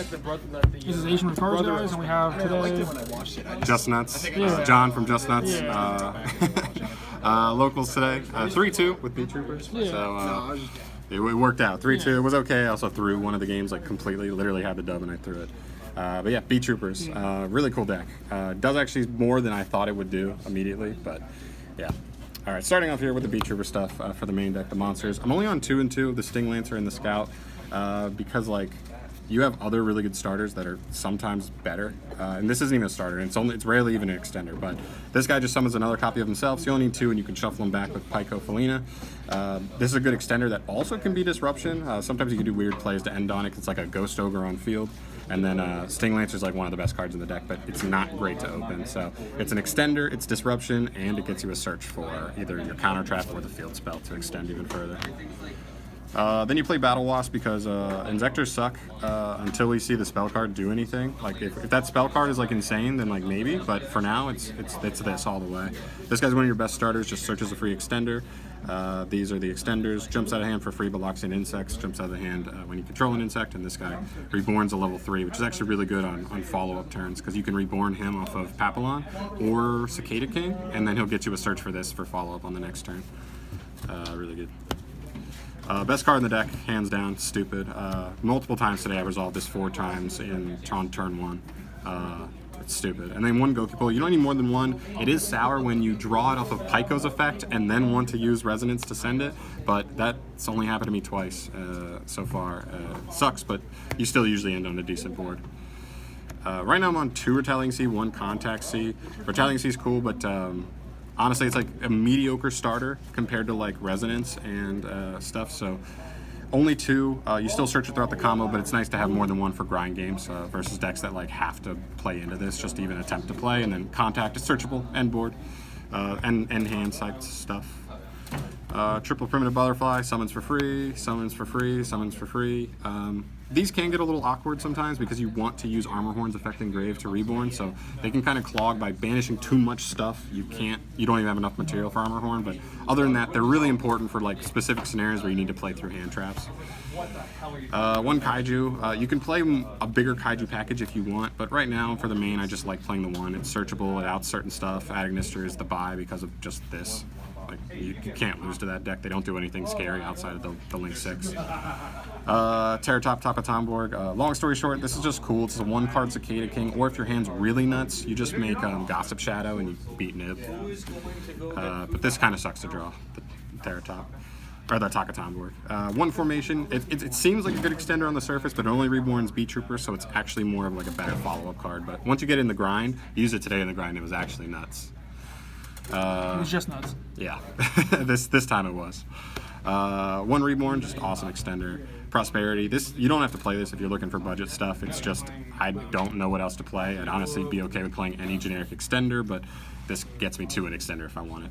This is Asian Retards, guys, and we have today Justnutz. John from Justnutz. Locals today. 3-2 with Beetroopers. Yeah. So it worked out. 3-2. It was okay. I also threw one of the games like completely, literally had the dub and I threw it. But yeah, Beetroopers. Really cool deck. Does actually more than I thought it would do immediately, but yeah. All right, starting off here with the Beetrooper stuff for the main deck, the monsters. I'm only on 2 and 2, the Sting Lancer and the Scout, because like you have other really good starters that are sometimes better, and this isn't even a starter. It's rarely even an extender. But this guy just summons another copy of himself, so you only need 2, and you can shuffle them back with Pyco Felina. This is a good extender that also can be disruption. Sometimes you can do weird plays to end on it. It's like a Ghost Ogre on field. And then Sting Lancer is like one of the best cards in the deck, but it's not great to open. So it's an extender, it's disruption, and it gets you a search for either your counter trap or the field spell to extend even further. Then you play Battle Wasp because Inzectors suck until we see the spell card do anything. Like if that spell card is like insane, then like maybe. But for now, it's this all the way. This guy's one of your best starters. Just searches a free extender. These are the extenders. Jumps out of hand for free, but locks in insects. Jumps out of the hand when you control an insect. And this guy reborns a level 3, which is actually really good on follow-up turns because you can reborn him off of Papillon or Cicada King, and then he'll get you a search for this for follow-up on the next turn. Really good. Best card in the deck, hands down, stupid. Multiple times today I resolved this 4 times on turn 1. It's stupid. And then 1 Goki Pull. You don't need more than 1. It is sour when you draw it off of Pyco's effect and then want to use Resonance to send it, but that's only happened to me twice so far. Sucks, but you still usually end on a decent board. Right now I'm on 2 Retaliating Sea, 1 Contact Sea. Retaliating Sea is cool, but honestly, it's like a mediocre starter compared to like Resonance and stuff. So only 2. You still search it throughout the combo, but it's nice to have more than 1 for grind games versus decks that like have to play into this just to even attempt to play. And then Contact is searchable, end board, and hand side stuff. Triple Primitive Butterfly, summons for free, summons for free, summons for free. These can get a little awkward sometimes because you want to use Armor Horn's Effect Engrave to reborn, so they can kind of clog by banishing too much stuff. You don't even have enough material for Armor Horn, but other than that, they're really important for like specific scenarios where you need to play through hand traps. 1 Kaiju. You can play a bigger Kaiju package if you want, but right now for the main, I just like playing the 1. It's searchable, it outs certain stuff. Agnister is the buy because of just this. Like you can't lose to that deck. They don't do anything scary outside of the Link 6. Terratop Tapatomborg. Long story short, this is just cool. It's a 1-card Cicada King, or if your hand's really nuts, you just make Gossip Shadow and you beat Nib. But this kind of sucks to draw, the Terratop. Or the Takatomborg. 1 formation. It seems like a good extender on the surface, but it only reborns Beetrooper, so it's actually more of like a better follow-up card. But once you get in the grind, you use it today in the grind, it was actually nuts. It was just nuts. Yeah, this time it was. 1 Reborn, just awesome extender. Prosperity. This you don't have to play this if you're looking for budget stuff. It's just I don't know what else to play. I'd honestly be okay with playing any generic extender, but this gets me to an extender if I want it.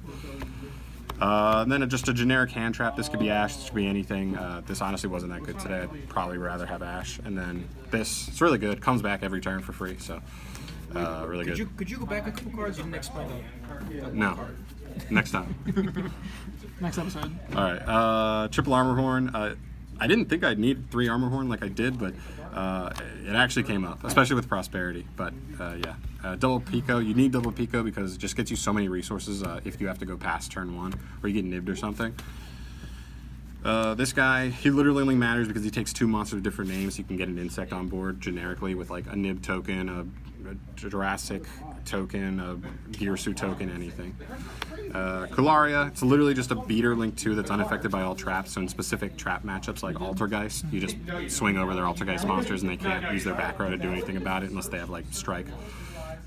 And then just a generic hand trap. This could be Ash, this could be anything. This honestly wasn't that good today. I'd probably rather have Ash. And then this, it's really good. Comes back every turn for free, so really good. Could you go back a couple cards? You didn't explain that. No. Next time. Next episode. All right. Triple Armor Horn. I didn't think I'd need 3 Armor Horn like I did, but it actually came up, especially with Prosperity. But yeah. Double Pico. You need Double Pico because it just gets you so many resources if you have to go past turn 1 or you get nibbed or something. This guy, he literally only matters because he takes 2 monsters with different names. You can get an insect on board generically with like a Nib token, a Jurassic token, a Gearsu token, anything. Kularia, it's literally just a beater Link 2 that's unaffected by all traps, so in specific trap matchups like Altergeist, you just swing over their Altergeist monsters and they can't use their back row to do anything about it unless they have like Strike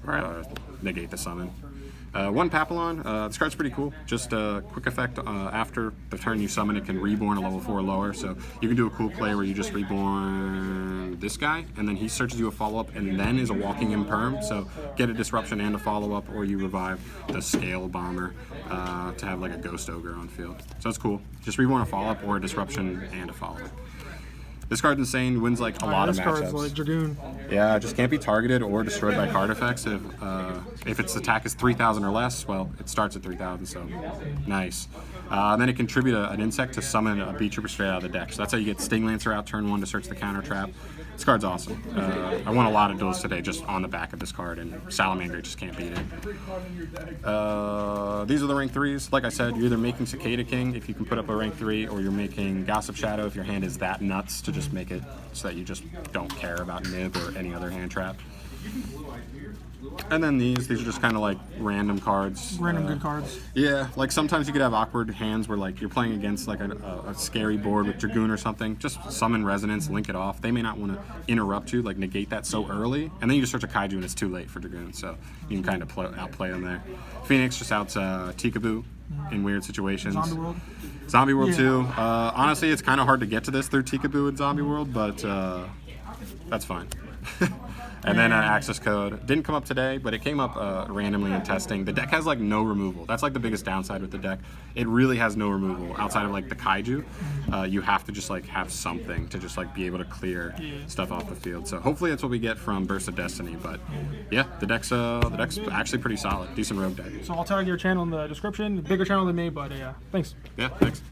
or negate the summon. 1 Papillon, this card's pretty cool. Just a quick effect after the turn you summon, it can reborn a level 4 or lower. So you can do a cool play where you just reborn this guy, and then he searches you a follow-up, and then is a walking imperm. So get a disruption and a follow-up, or you revive the Scale Bomber to have like a Ghost Ogre on field. So it's cool. Just reborn a follow-up or a disruption and a follow-up. This card's insane. Wins like a lot of This card's matchups. like Dragoon. Yeah, just can't be targeted or destroyed by card effects. If its attack is 3,000 or less, well, it starts at 3,000, so nice. And then it contribute an insect to summon a Beetrooper straight out of the deck. So that's how you get Sting Lancer out turn 1 to search the counter trap. This card's awesome. I won a lot of duels today just on the back of this card, and Salamander just can't beat it. These are the rank 3s. Like I said, you're either making Cicada King if you can put up a rank 3, or you're making Gossip Shadow if your hand is that nuts to just make it so that you just don't care about Nib or any other hand trap. And then these are just kind of like random cards. Random good cards. Yeah, like sometimes you could have awkward hands where like you're playing against like a scary board with Dragoon or something. Just summon Resonance, link it off. They may not want to interrupt you, like negate that so early, and then you just search a Kaiju and it's too late for Dragoon, so you can kind of outplay them there. Phoenix just outs Tikaboo in weird situations. Zombie World too. Honestly, it's kind of hard to get to this through Tikaboo in Zombie World, but that's fine. And then access code didn't come up today, but it came up randomly in testing. The deck has like no removal. That's like the biggest downside with the deck. It really has no removal outside of like the Kaiju. You have to just like have something to just like be able to clear stuff off the field. So hopefully that's what we get from Burst of Destiny. But yeah, the deck's actually pretty solid. Decent rogue deck. So I'll tag your channel in the description. Bigger channel than me, but yeah, thanks. Yeah, thanks.